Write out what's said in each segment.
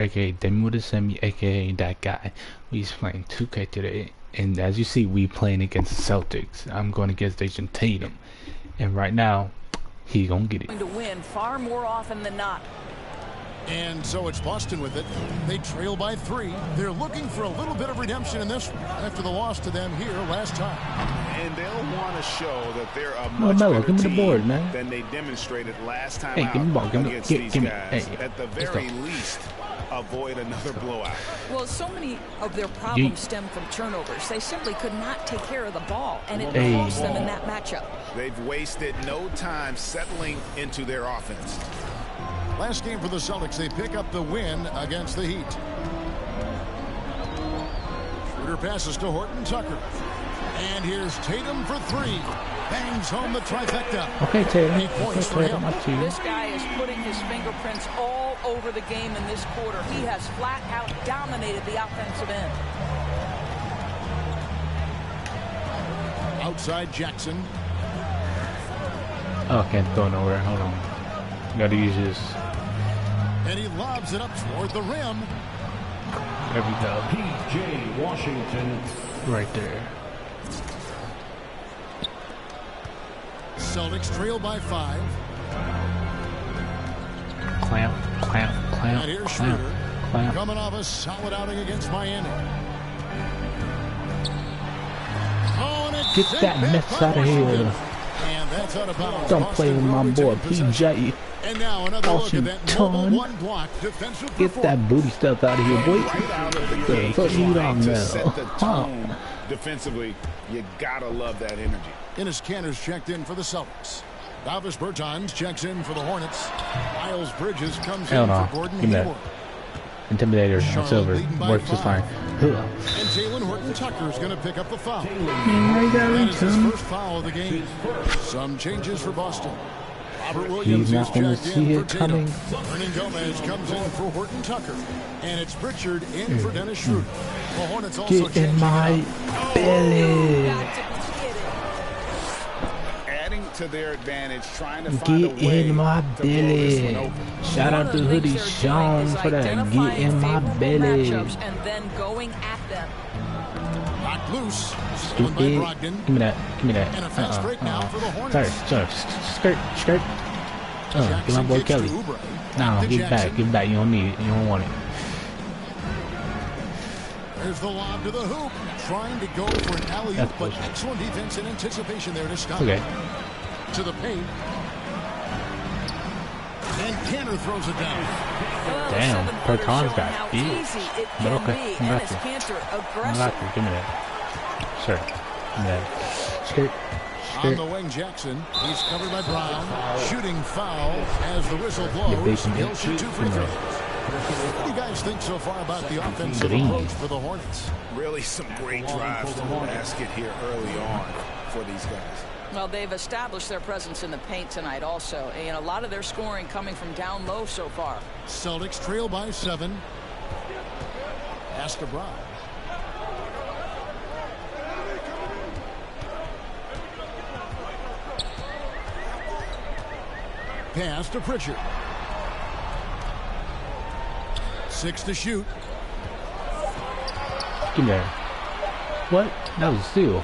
aka Demi with a Semi, aka that guy. We's playing 2K today, and as you see, we playing against the Celtics. I'm going against Jason Tatum, and right now, he gonna get it. To win far more often than not. And so it's Boston with it. They trail by 3. They're looking for a little bit of redemption in this one after the loss to them here last time. And they'll want to show that they're a much better give me the team board, man. than they demonstrated last time Hey, out give me the ball. against these guys. Hey, at the very least, avoid another blowout. Well, so many of their problems stem from turnovers. They simply could not take care of the ball, and it cost them in that matchup. They've wasted no time settling into their offense. Last game for the Celtics, they pick up the win against the Heat. Schroeder passes to Horton Tucker. And here's Tatum for 3. Bangs home the trifecta. Okay, Tatum. 8 points for him. This guy is putting his fingerprints all over the game in this quarter. He has flat out dominated the offensive end. Outside Jackson. Oh, can't go nowhere. Hold on. Gotta use this. And he lobs it up toward the rim. There we go. P.J. Washington. Right there. Celtics trail by 5. Clamp. And here's Schroeder coming off a solid outing against Miami. Oh, get that mess out of here. And that's out of bounds. Don't play with my boy PJ. And now another look at that mobile one block defensive get that booty stuff out of here, boy. Right out of the gate, trying to set the tone defensively. You gotta love that energy. Enes Kanter's checked in for the Celtics. Davis Bertans checks in for the Hornets. Miles Bridges comes in for Gordon Hayward. Intimidator on Silver works just fine. And Jalen Horton Tucker is going to pick up the foul. That is his first foul of the game. Some changes for Boston. Robert Williams is checked in for Tatum. Hernan Gomez comes in for Horton Tucker. And it's Pritchard in for Dennis Schroeder. The Hornets also get in my belly. To their advantage, trying to find get a way in my to belly. Shout out to Hoodie Sean for that. Get in my belly. And then going at them. Knocked loose. Stupid. Give me that. And a fast break now for the Hornets. Skirt. Get my boy Kelly. No, give it back. You don't need it. You don't want it. There's the lob to the hoop. Trying to go for an alley-oop, but excellent defense and anticipation there to stop. Okay. To the paint. And Kanter throws it down. Damn, Bertans got beat. But okay, I got you. Give me that. Sure. Give me that. Skirt. On the wing, Jackson. He's covered by Brown. Shooting foul as the whistle blows. He'll shoot 2 free throws. What do you guys think so far about the offensive approach for the Hornets? Really some great drives to the basket here early on for these guys. Well, they've established their presence in the paint tonight also, and a lot of their scoring coming from down low so far. Celtics trail by 7. Pass to Brown. Pass to Pritchard. 6 to shoot. Give me that. What? That was a steal.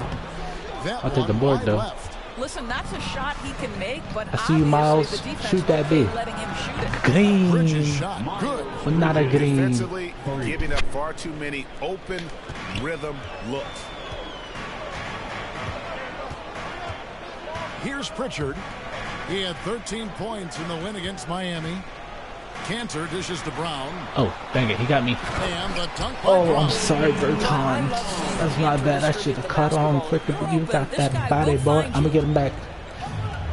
I'll take the board though. Listen, that's a shot he can make, but I see you, Miles. Shoot that big. Green. But not a green. Defensively, giving up far too many open rhythm looks. Here's Pritchard. He had 13 points in the win against Miami. Kanter dishes to Brown. Oh, dang it. He got me. And the dunk by Brown. I'm sorry, Bertans. That's my bad. I should have caught on quicker, but you got that body, boy. I'm going to get him back.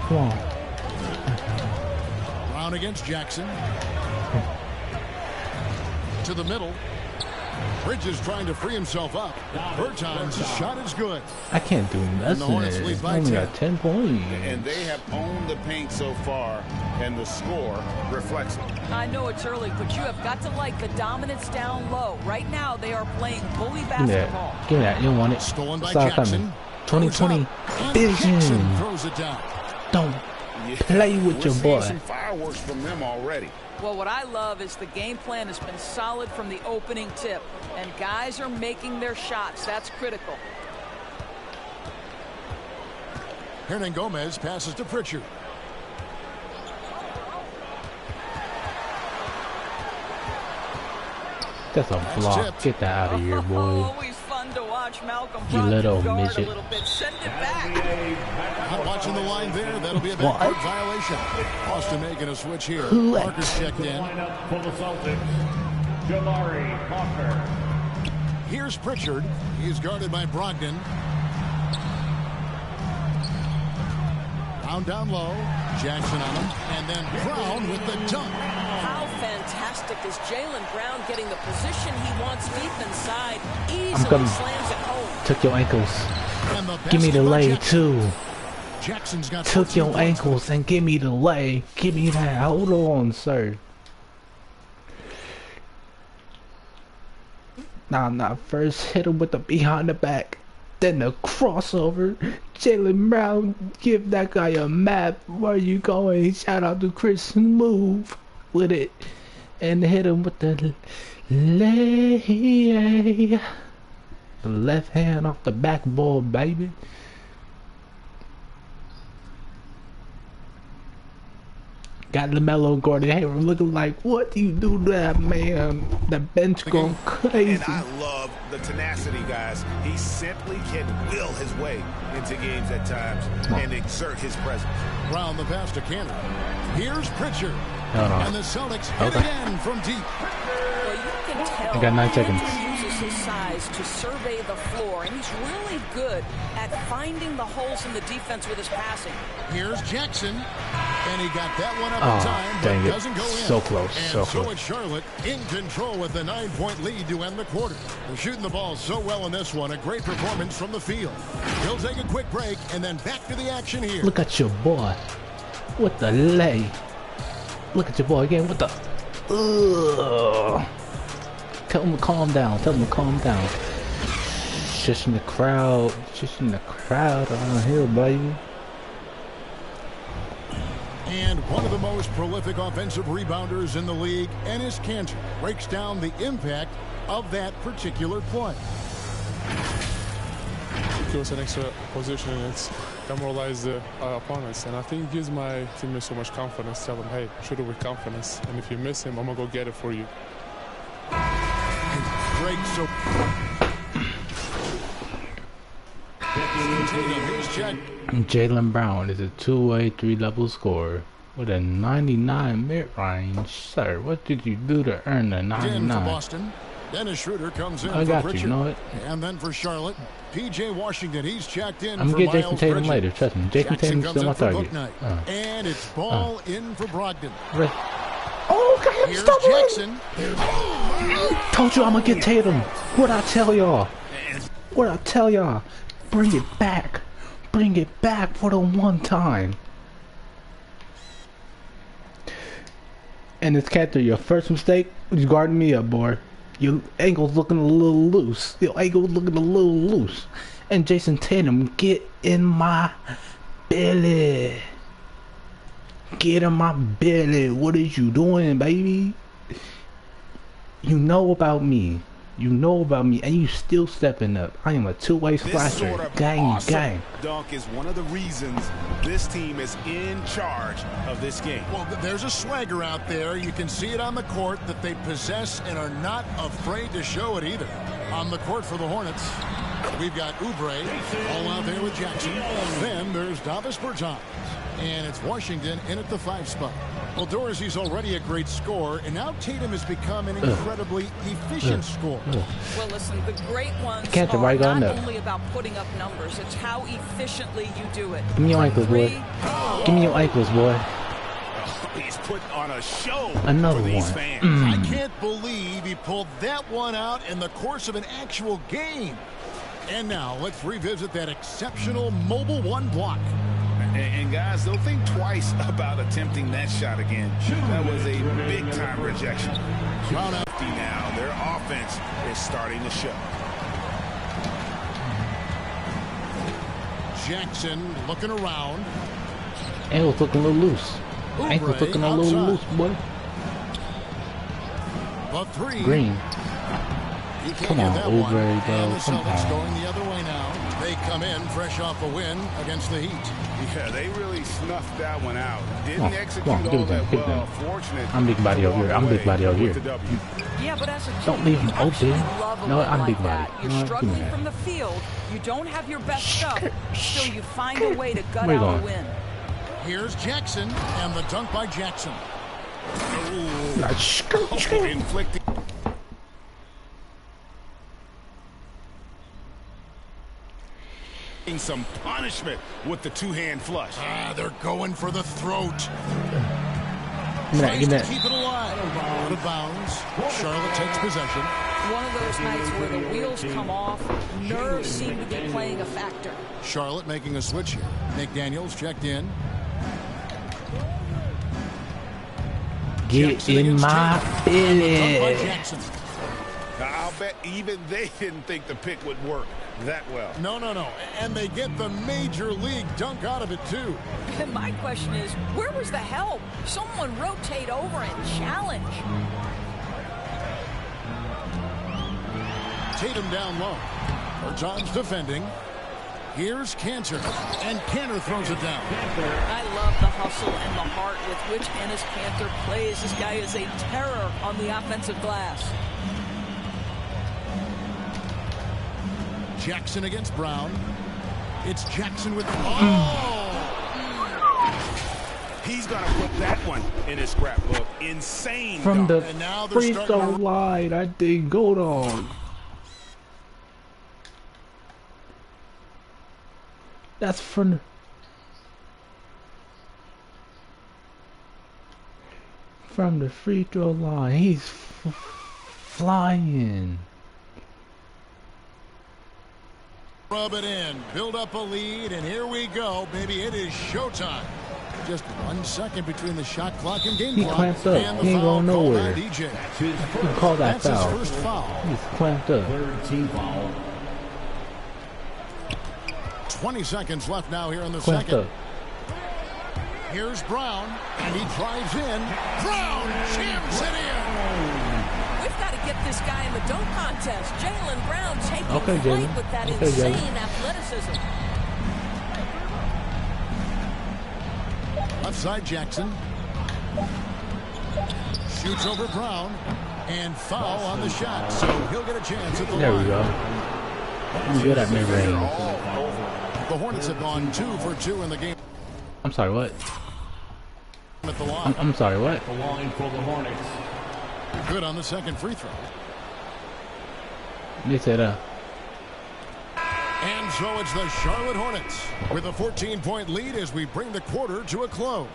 Come on. Brown against Jackson. To the middle. Bridges trying to free himself up. Bertans' shot is good. I can't do nothing. I only got 10 points. And they have owned the paint so far, and the score reflects it. I know it's early, but you have got to like the dominance down low. Right now, they are playing bully basketball. Give me that. You don't want it. Stolen by Stop Jackson. coming. 2020 vision. Throws it down. Don't Play with your boy. Some fireworks from them already. Well, what I love is the game plan has been solid from the opening tip, and guys are making their shots. That's critical. Hernangomez passes to Pritchard. That's a block. Get that out of here, boy. Always fun to watch. Malcolm You little guard midget. a little bit. Send it back. Not watching the line there. That'll be a backcourt violation. Boston making a switch here. What? Parker's checked in. Lineup for the Celtics, Jabari Parker. Here's Pritchard. He's guarded by Brogdon. Down low. Jackson on him. And then Brown with the dunk. How fantastic is Jaylen Brown getting the position he wants deep inside? I'm Easily coming. slams it home. Took your ankles. And the Give me the basket by lay, Jackson. too. Jackson's got Took 14 your points. ankles and give me the lay. Give me that. Hold on, sir. Nah. First hit him with the behind the back. Then the crossover. Jaylen Brown, give that guy a map. Where you going? Shout out to Chris. Move with it. And hit him with the lay. The left hand off the backboard, baby. Got LaMelo Gordon Hayward looking like, what do you do to that man? The bench going crazy. And I love the tenacity, guys. He simply can will his way into games at times and exert his presence. Brown the pass to Cannon. Here's Pritchard. Hold on. And the Celtics hit again from deep. Well, you can tell I got 9 seconds. He uses his size to survey the floor, and he's really good at finding the holes in the defense with his passing. Here's Jackson. And he got that one up in Oh, time, dang but it. doesn't go in. So close, And so so close. it's Charlotte in control with the 9-point lead to end the quarter. They're shooting the ball so well in this one. A great performance from the field. He'll take a quick break and then back to the action here. Look at your boy with the lay. Look at your boy again with the. Ugh. Tell him to calm down. Tell him to calm down. Just in the crowd. Just in the crowd around here, baby. And one of the most prolific offensive rebounders in the league, Enes Kanter, breaks down the impact of that particular play. Give us an extra position and it's demoralize the opponents. And I think it gives my teammates so much confidence. Tell them, hey, shoot it with confidence. And if you miss him, I'm going to go get it for you. Great. So Jaylen Brown is a two-way, three-level scorer with a 99 mid-range. Sir, what did you do to earn the in for 99? Boston. Dennis Schroeder comes in I for got you, Pritchard. you know it. And then for Charlotte, P.J. Washington, he's checked in I'm for gonna get Miles Jason Tatum Bridges. later, trust me. Jason Jackson Tatum's comes still my in for target. Bouknight. And it's ball in for Brogdon. Oh, okay, Here's stop Jackson. Told you I'm gonna get Tatum. What'd I tell y'all? What'd I tell y'all? Bring it back. Bring it back for the one time. And it's Cantor, your first mistake was guarding me up, boy. Your ankle's looking a little loose. Your ankle's looking a little loose. And Jason Tatum, get in my belly. Get in my belly. What is you doing, baby? You know about me. You know about me, and you still stepping up. I am a two-way This splasher. sort of Gang, awesome gang. dunk is one of the reasons this team is in charge of this game. Well, there's a swagger out there. You can see it on the court that they possess and are not afraid to show it either. On the court for the Hornets, we've got Oubre all out there with Jackson. Then there's Davis Bertans. And it's Washington in at the 5 spot. Well, Dorsey's already a great scorer, and now Tatum has become an incredibly efficient scorer. Well, listen, the great ones Can't are right on not there. only about putting up numbers, it's how efficiently you do it. Give me your ankles, boy. Give me your ankles, boy. He's putting on a show Another for these one. fans. I can't believe he pulled that one out in the course of an actual game. And now let's revisit that exceptional mobile one block. And guys, they'll think twice about attempting that shot again. That was a big-time rejection. Brown out. Now, their offense is starting to show. Jackson looking around. Ankle's looking a little loose. Ankle's looking a little loose, boy. The three. Green. Come on, Oubre, bro. And the Come Celtics on. going the other way now. They come in fresh off a win against the Heat. Yeah, they really snuffed that one out. Didn't Come on, execute come on, give all it to that him, give it to well. him. Fortunate. I'm big body over here. I'm big body over here. With the W. Yeah, but as a team, Don't leave him you actually open. love a No, win I'm like big body. that. You're No, give me struggling that. from the field. You don't have your best stuff. Still, you find a way to gut Where you out a going? win. Here's Jackson, and the dunk by Jackson. Inflicting. Some punishment with the two-hand flush. They're going for the throat. Give me that, Tries give me to that. keep it alive. Out of bounds. Charlotte takes possession. One of those nights where the wheels come off, nerves seem to be playing a factor. Charlotte making a switch here. McDaniels checked in. Get Jackson in against my Tatum. And the dunk by feelings. Jackson. I'll bet even they didn't think the pick would work that well. No. And they get the major league dunk out of it, too. And my question is, where was the help? Someone rotate over and challenge. Tatum down low. Bertans defending. Here's Cantor. And Cantor throws it down. I love the hustle and the heart with which Enes Kanter plays. This guy is a terror on the offensive glass. Jackson against Brown. It's Jackson with the... He's going to put that one in his scrapbook. Insane. From dunk. the And now they're free starting throw to- line, I think go dog. That's from the free throw line. He's flying. Rub it in, build up a lead, and here we go, baby. It is showtime. Just 1 second between the shot clock and game He clock. clamped up. And the He ain't foul going called nowhere. by DJ. You can call that That's foul. his first foul. He's clamped up. 20 seconds left now here in the Clamped second. up. Here's Brown, and he drives in. Brown jams it in. We've got to get this guy in the dunk contest. Jaylen Brown taking Okay, flight Jaylen. with that Okay, insane Jaylen. athleticism. Left side Jackson. Shoots over Brown. And foul on the shot. So he'll get a chance at the There line. we go. I'm good at mid-range. The Hornets have gone 2 for 2 in the game. I'm sorry, what? At the line. I'm sorry, what? The line for the Hornets. Good on the second free throw. They said, And so it's the Charlotte Hornets with a 14-point lead as we bring the quarter to a close.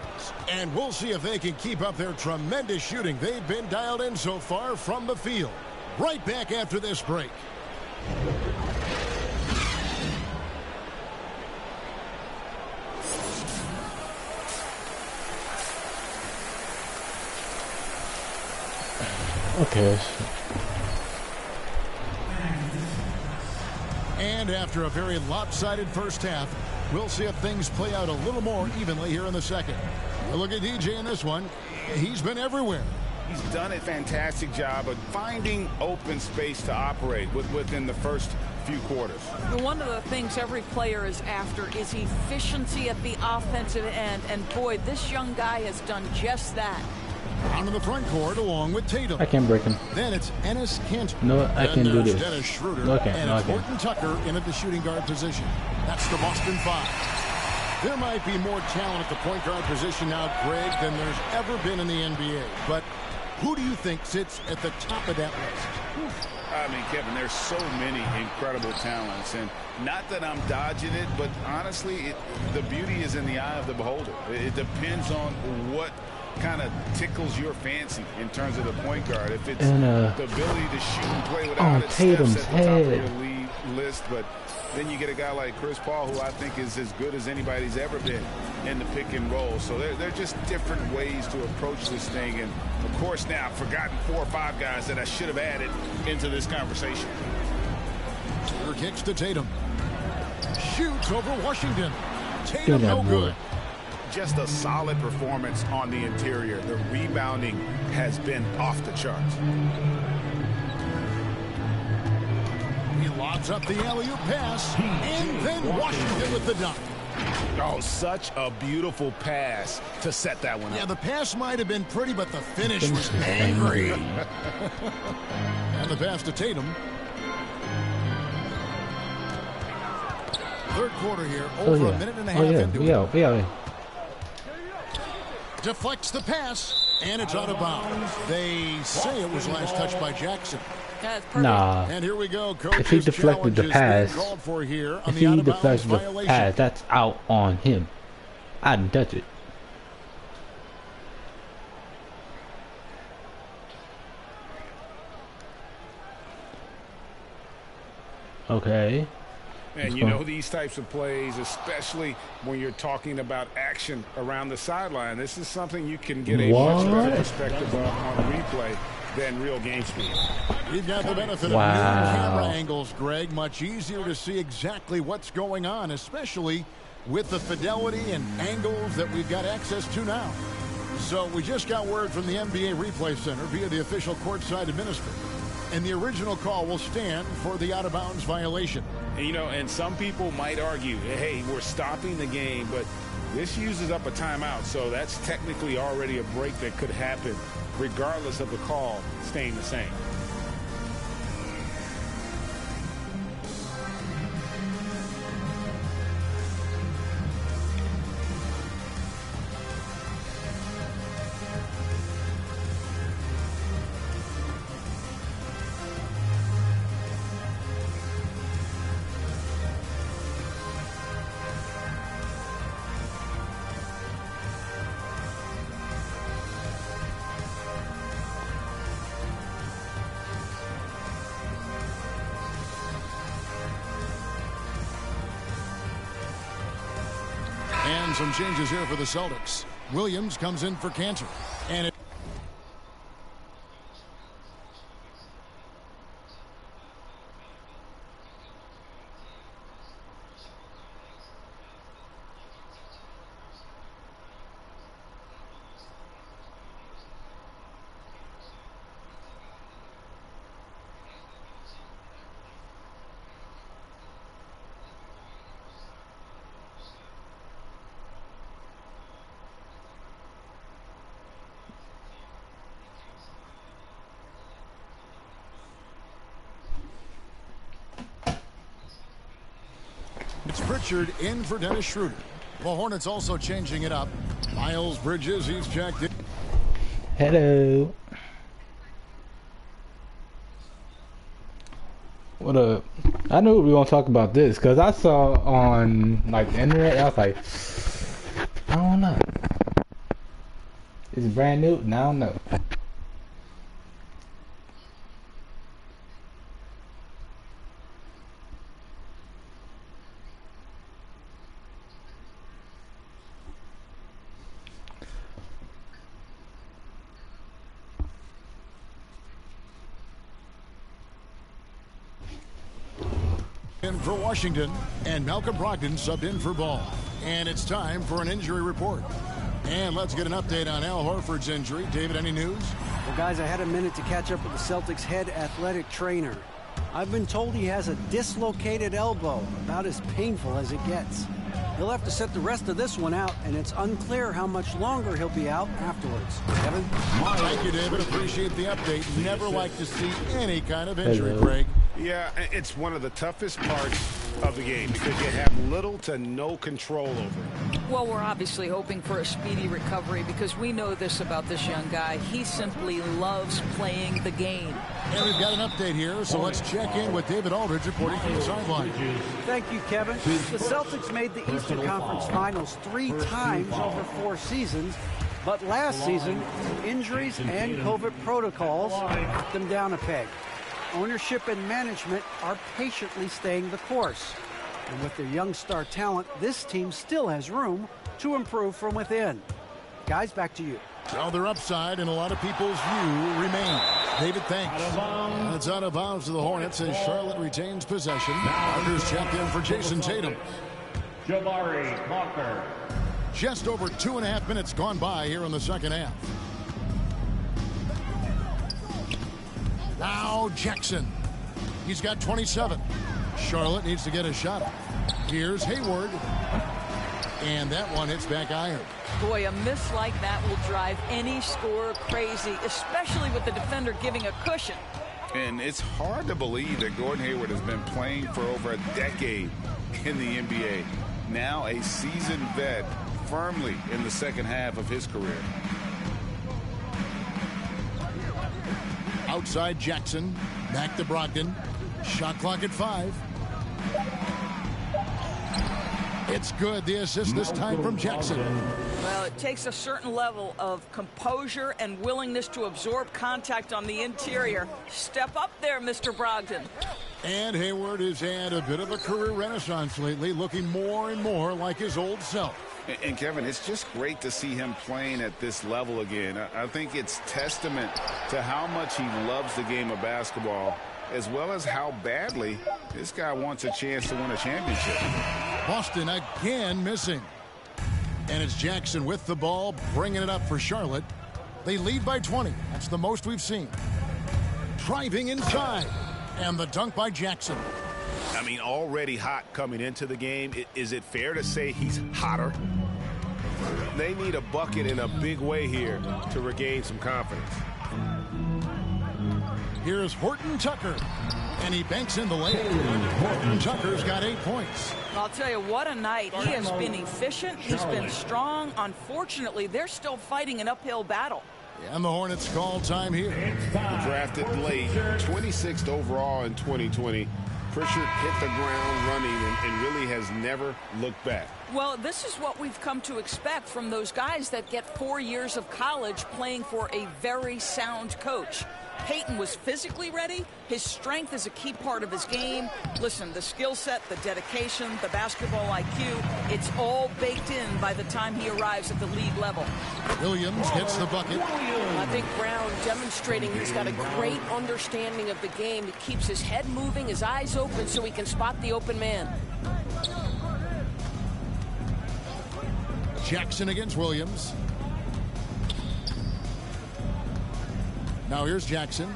And we'll see if they can keep up their tremendous shooting they've been dialed in so far from the field. Right back after this break. okay. And after a very lopsided first half, we'll see if things play out a little more evenly here in the second. A look at DJ in this one. He's been everywhere. He's done a fantastic job of finding open space to operate within the first few quarters. One of the things every player is after is efficiency at the offensive end. And boy, this young guy has done just that. Down in the front court along with Tatum. I can't break him. Then it's Enes Kanter. No, I Then can do there's this. Dennis Schroeder. No, I can't. And No, I it's can't. Horton Tucker in at the shooting guard position. That's the Boston Five. There might be more talent at the point guard position now, Greg, than there's ever been in the NBA. But who do you think sits at the top of that list? I mean, Kevin, there's so many incredible talents, and not that I'm dodging it, but honestly, the beauty is in the eye of the beholder. It depends on what kind of tickles your fancy in terms of the point guard. If it's And, the ability to shoot and play without on it, Tatum's Steph's at the top of head. your league list, but then you get a guy like Chris Paul, who I think is as good as anybody's ever been in the pick and roll. So they're just different ways to approach this thing. And, of course, now I've forgotten 4 or 5 guys that I should have added into this conversation. Schroeder kicks to Tatum. Shoots over Washington. Give Tatum that no boy. good. just a solid performance on the interior. The rebounding has been off the charts. He lobs up the alley-oop pass, and then Washington with the dunk. Oh, such a beautiful pass to set that one up. Yeah, the pass might have been pretty, but the finish was angry. And the pass to Tatum. Third quarter here, over a minute and a half into it. Deflects the pass, and it's out of bounds. They say it was last touched by Jackson. Nah. And here we go. If he deflected the pass, that's out on him. I didn't touch it. Okay. And you know these types of plays, especially when you're talking about action around the sideline, this is something you can get a much better perspective of on replay than real game speed. We've got the benefit of new camera angles, Greg. Much easier to see exactly what's going on, especially with the fidelity and angles that we've got access to now. So we just got word from the NBA Replay Center via the official courtside administrator. And the original call will stand for the out-of-bounds violation. And, you know, and some people might argue, hey, we're stopping the game, but this uses up a timeout, so that's technically already a break that could happen regardless of the call staying the same. And some changes here for the Celtics. Williams comes in for Cantor. And it It's Pritchard in for Dennis Schroeder. The Hornets also changing it up. Miles Bridges, he's checked in. Hello. What up? I knew we were gonna talk about this because I saw on like the internet. I was like, I don't know. Is it brand new? No, I don't know. In for Washington, and Malcolm Brogdon subbed in for Ball. And it's time for an injury report. And let's get an update on Al Horford's injury. David, any news? Well, guys, I had a minute to catch up with the Celtics head athletic trainer. I've been told he has a dislocated elbow, about as painful as it gets. He'll have to sit the rest of this one out, and it's unclear how much longer he'll be out afterwards. Kevin? Thank you, David. Appreciate the update. Never like to see any kind of injury, Craig. Yeah, it's one of the toughest parts of the game because you have little to no control over it. Well, we're obviously hoping for a speedy recovery because we know this about this young guy. He simply loves playing the game. And we've got an update here, so let's check in with David Aldridge reporting from the sideline. Thank you, Kevin. The Celtics made the Eastern Conference Finals 3 times over 4 seasons, but last season, injuries and COVID protocols knocked them down a peg. Ownership and management are patiently staying the course. And with their young star talent, this team still has room to improve from within. Guys, back to you. Well, their upside in a lot of people's view remain. David, thanks. And it's out of bounds to the Hornets as Charlotte retains possession. Parker's checked in for Jason Tatum. Jabari Walker. Just over 2.5 minutes gone by here in the second half. Now Jackson. He's got 27. Charlotte needs to get a shot up. Here's Hayward. And that one hits back iron. Boy, a miss like that will drive any scorer crazy, especially with the defender giving a cushion. And it's hard to believe that Gordon Hayward has been playing for over a decade in the NBA. Now a seasoned vet, firmly in the second half of his career. Outside Jackson. Back to Brogdon. Shot clock at 5. It's good. The assist this time from Jackson. Well, it takes a certain level of composure and willingness to absorb contact on the interior. Step up there, Mr. Brogdon. And Hayward has had a bit of a career renaissance lately, looking more and more like his old self. And Kevin, it's just great to see him playing at this level again. I think it's testament to how much he loves the game of basketball, as well as how badly this guy wants a chance to win a championship. Boston again missing. And it's Jackson with the ball, bringing it up for Charlotte. They lead by 20. That's the most we've seen. Driving inside. And the dunk by Jackson. I mean, already hot coming into the game. Is it fair to say he's hotter? They need a bucket in a big way here to regain some confidence. Here's Horton Tucker. And he banks in the lane. Horton Tucker's got 8 points. I'll tell you, what a night. He has been efficient. He's been strong. Unfortunately, they're still fighting an uphill battle. And the Hornets call time here. Drafted late, 26th overall in 2020. Pritchard hit the ground running and really has never looked back. Well, this is what we've come to expect from those guys that get 4 years of college playing for a very sound coach. Peyton was physically ready. His strength is a key part of his game. Listen, the skill set, the dedication, the basketball IQ, it's all baked in by the time he arrives at the league level. Williams gets the bucket. I think Brown demonstrating he's got a great understanding of the game. He keeps his head moving, his eyes open so he can spot the open man. Jackson against Williams. Now here's Jackson.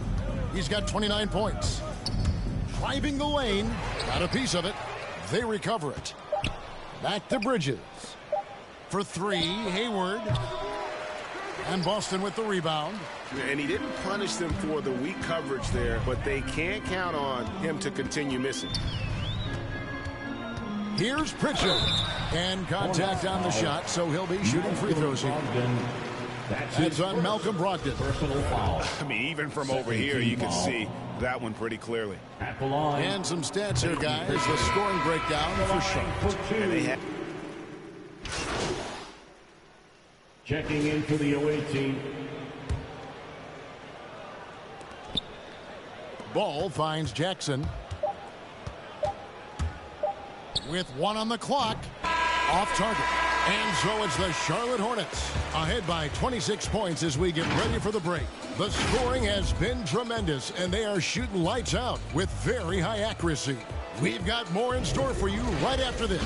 He's got 29 points. Driving the lane. Got a piece of it. They recover it. Back to Bridges. For 3, Hayward. And Boston with the rebound. And he didn't punish them for the weak coverage there, but they can't count on him to continue missing. Here's Pritchard. And contact on the shot, so he'll be shooting free throws here. That's on Malcolm Brogdon. I mean, even from over here, you can see that one pretty clearly. And some stats here, guys. The scoring breakdown for Charlotte. Checking in for the away team. Ball finds Jackson. With 1 on the clock. Off target. And so it's the Charlotte Hornets ahead by 26 points as we get ready for the break. The scoring has been tremendous, and they are shooting lights out with very high accuracy. We've got more in store for you right after this.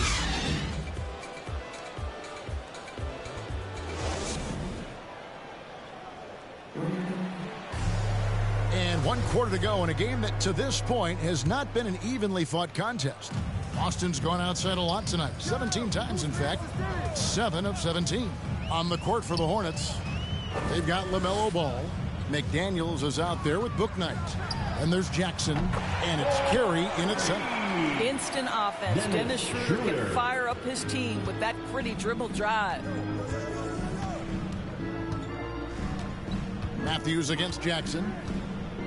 And 1 quarter to go in a game that to this point has not been an evenly fought contest. Boston's gone outside a lot tonight. 17 times, in fact. 7 of 17. On the court for the Hornets, they've got LaMelo Ball. McDaniels is out there with Bouknight. And there's Jackson. And it's Carey in at center. Instant offense. Dennis Schroeder can fire up his team with that pretty dribble drive. Matthews against Jackson.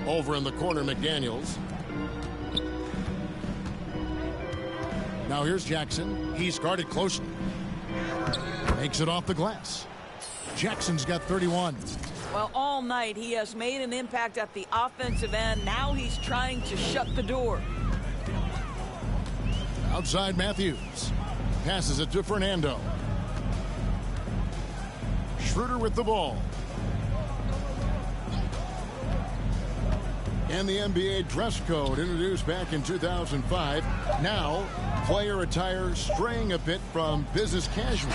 Over in the corner, McDaniels. Now here's Jackson. He's guarded closely. Makes it off the glass. Jackson's got 31. Well, all night he has made an impact at the offensive end. Now he's trying to shut the door. Outside Matthews. Passes it to Fernando. Schroeder with the ball. And the NBA dress code introduced back in 2005. Now, player attire straying a bit from business casual.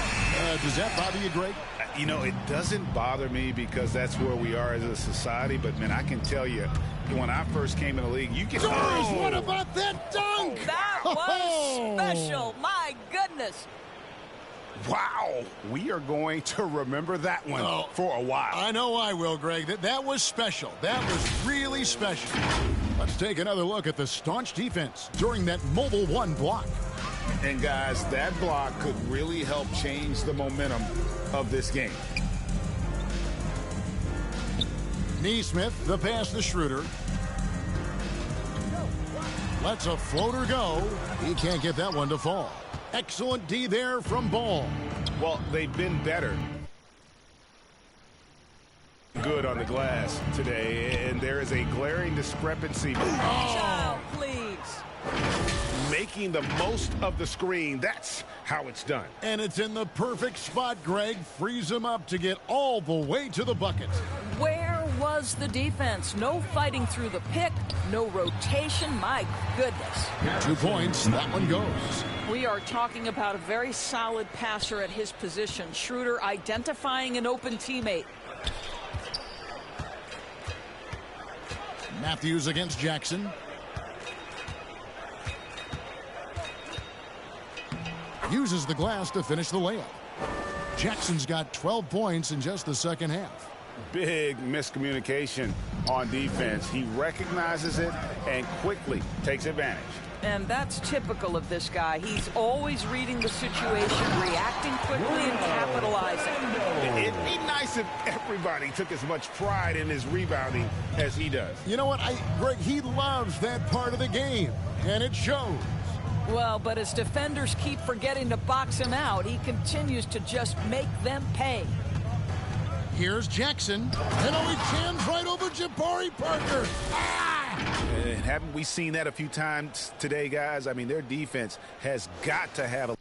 Does that bother you, Greg? You know, it doesn't bother me because that's where we are as a society. But, man, I can tell you, when I first came in the league, you can... Doris, what about that dunk? That was special. My goodness. Wow. We are going to remember that one for a while. I know I will, Greg. That was special. That was really special. Let's take another look at the staunch defense during that Mobile One block. And, guys, that block could really help change the momentum of this game. Neesmith, the pass to Schroeder. Lets a floater go. He can't get that one to fall. Excellent D there from Ball. Well, they've been better. Good on the glass today, and there is a glaring discrepancy. Oh, please. Making the most of the screen. That's how it's done. And it's in the perfect spot, Greg. Frees him up to get all the way to the bucket. Where was the defense? No fighting through the pick, no rotation. My goodness. 2 points. That one goes. We are talking about a very solid passer at his position. Schroeder identifying an open teammate. Matthews against Jackson. Uses the glass to finish the layup. Jackson's got 12 points in just the second half. Big miscommunication on defense. He recognizes it and quickly takes advantage. And that's typical of this guy. He's always reading the situation, reacting quickly, and capitalizing. It'd be nice if everybody took as much pride in his rebounding as he does. You know what, Greg, he loves that part of the game, and it shows. Well, but as defenders keep forgetting to box him out, he continues to just make them pay. Here's Jackson. And he jams right over Jabari Parker. And haven't we seen that a few times today, guys? I mean, their defense has got to have a...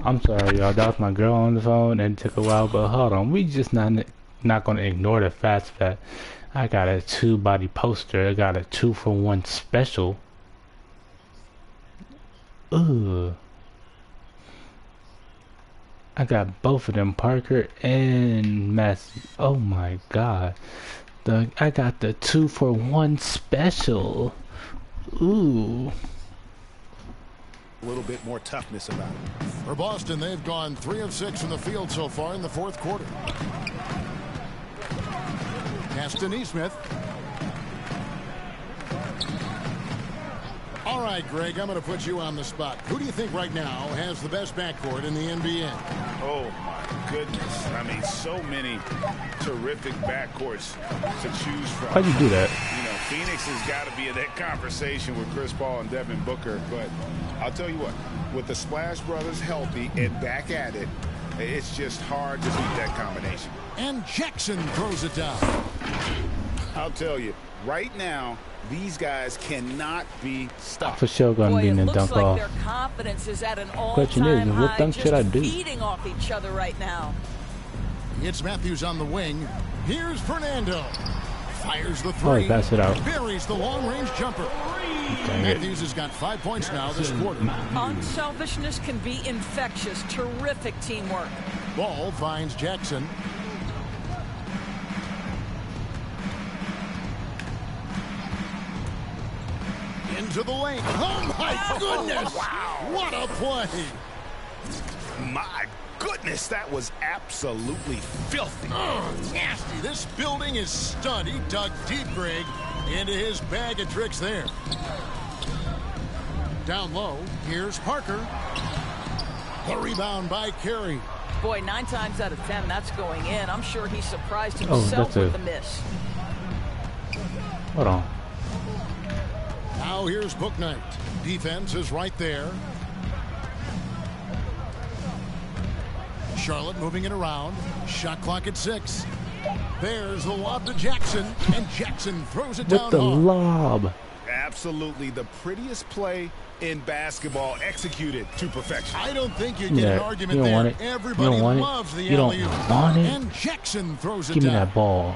I'm sorry, y'all. That was my girl on the phone, and it took a while. But hold on, we just not gonna ignore the fact that I got a 2-body poster. I got a 2-for-1 special. Ugh. I got both of them, Parker and Massey. Oh my God. I got the 2-for-1 special. Ooh. A little bit more toughness about it. For Boston, they've gone 3 of 6 from the field so far in the fourth quarter. Pass to Neesmith. All right, Greg, I'm going to put you on the spot. Who do you think right now has the best backcourt in the NBA? Oh, my goodness. I mean, so many terrific backcourts to choose from. How'd you do that? You know, Phoenix has got to be in that conversation with Chris Paul and Devin Booker. But I'll tell you what, with the Splash Brothers healthy and back at it, it's just hard to beat that combination. And Jackson throws it down. I'll tell you, right now, these guys cannot be stopped. For sure gonna be in the dunk like off. Their confidence is at an Question is, all-time what high, dunk should I do? feeding off each other right now. It's Matthews on the wing. Here's Fernando. Fires the three. Oh, pass it out. Buries the long-range jumper. Matthews has got 5 points now this quarter. Unselfishness can be infectious. Terrific teamwork. Ball finds Jackson. Into the lane. Oh, my goodness. Wow. What a play. My goodness, that was absolutely filthy. Oh, nasty. This building is stunned. He dug deep, Greg, into his bag of tricks there. Down low, here's Parker. The rebound by Carey. Boy, 9 times out of 10, that's going in. I'm sure he surprised himself with the miss. Hold on. Now here's Bouknight. Defense is right there. Charlotte moving it around. Shot clock at 6. There's the lob to Jackson, and Jackson throws it down With the hard. lob. Absolutely the prettiest play in basketball, executed to perfection. I don't think you get an argument you don't there. want it. Everybody You don't want loves it. the You don't alley-oop. want it. And Jackson throws it Give me down. that ball.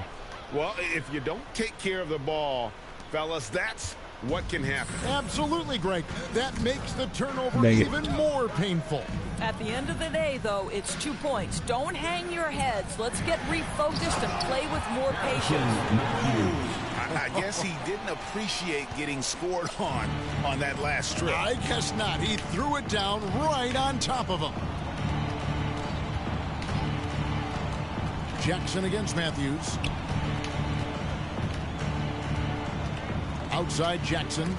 Well, if you don't take care of the ball, fellas, that's what can happen. Absolutely, Greg. That makes the turnover Make it. even more painful. At the end of the day, though, it's 2 points. Don't hang your heads. Let's get refocused and play with more patience. I guess he didn't appreciate getting scored on that last strip. I guess not. He threw it down right on top of him. Jackson against Matthews. Outside Jackson.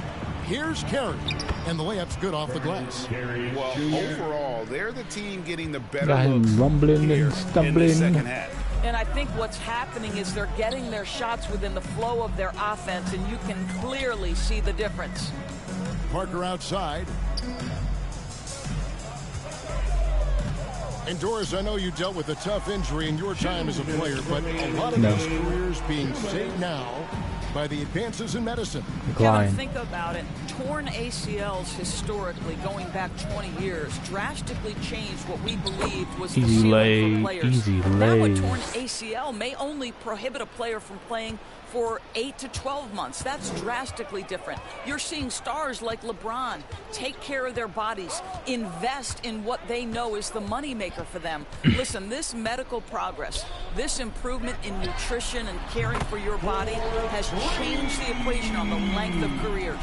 Here's Carey. And the layup's good off the glass. Well, overall, they're the team getting the better Got him looks rumbling here and in the stumbling. second half. And I think what's happening is they're getting their shots within the flow of their offense, and you can clearly see the difference. Parker outside. And Doris, I know you dealt with a tough injury in your time as a player, but a lot of these careers being saved now by the advances in medicine. Kevin, think about it. Torn ACLs historically, going back 20 years, drastically changed what we believed was the ceiling for players. Now a torn ACL may only prohibit a player from playing for 8 to 12 months. That's drastically different. You're seeing stars like LeBron take care of their bodies, invest in what they know is the moneymaker for them. Listen, this medical progress, this improvement in nutrition and caring for your body has changed the equation on the length of careers.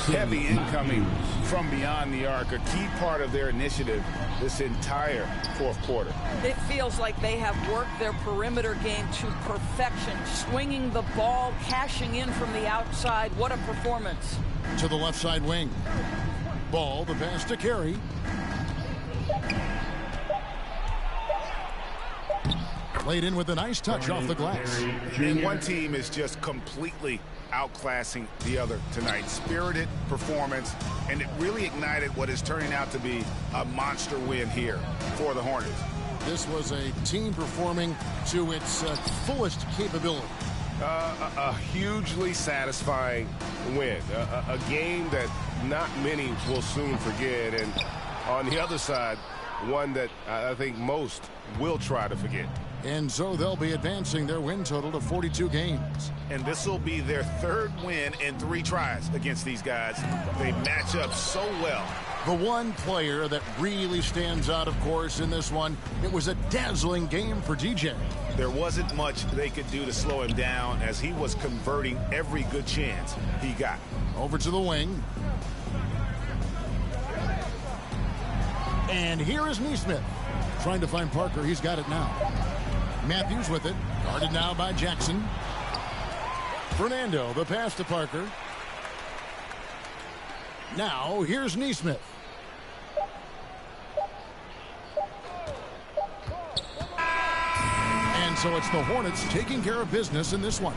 Heavy incoming from beyond the arc, a key part of their initiative this entire fourth quarter. It feels like they have worked their perimeter game to perfection, swinging the ball, cashing in from the outside. What a performance. To the left side wing. Ball, the pass to Carey. Played in with a nice touch off the glass. And one team is just completely outclassing the other tonight. Spirited performance, and it really ignited what is turning out to be a monster win here for the Hornets. This was a team performing to its fullest capability. A hugely satisfying win. A game that not many will soon forget. And on the other side, one that I think most will try to forget. And so they'll be advancing their win total to 42 games. And this will be their 3rd win in 3 tries against these guys. They match up so well. The one player that really stands out, of course, in this one, it was a dazzling game for DJ. There wasn't much they could do to slow him down as he was converting every good chance he got. Over to the wing. And here is Neesmith trying to find Parker. He's got it now. Matthews with it. Guarded now by Jackson. Fernando, the pass to Parker. Now here's Neesmith. And so it's the Hornets taking care of business in this one.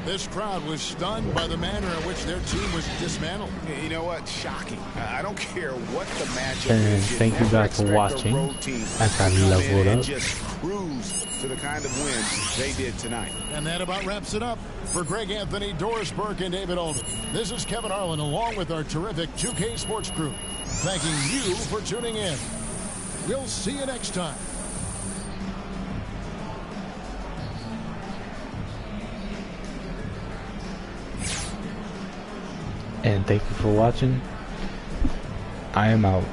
This crowd was stunned by the manner in which their team was dismantled. You know what? Shocking. I don't care what the matchup And is. thank you guys for watching. As I leveled up. Just cruise to the kind of win they did tonight. And that about wraps it up. For Greg Anthony, Doris Burke, and David Alden, this is Kevin Harlan along with our terrific 2K Sports crew, thanking you for tuning in. We'll see you next time. And thank you for watching. I am out.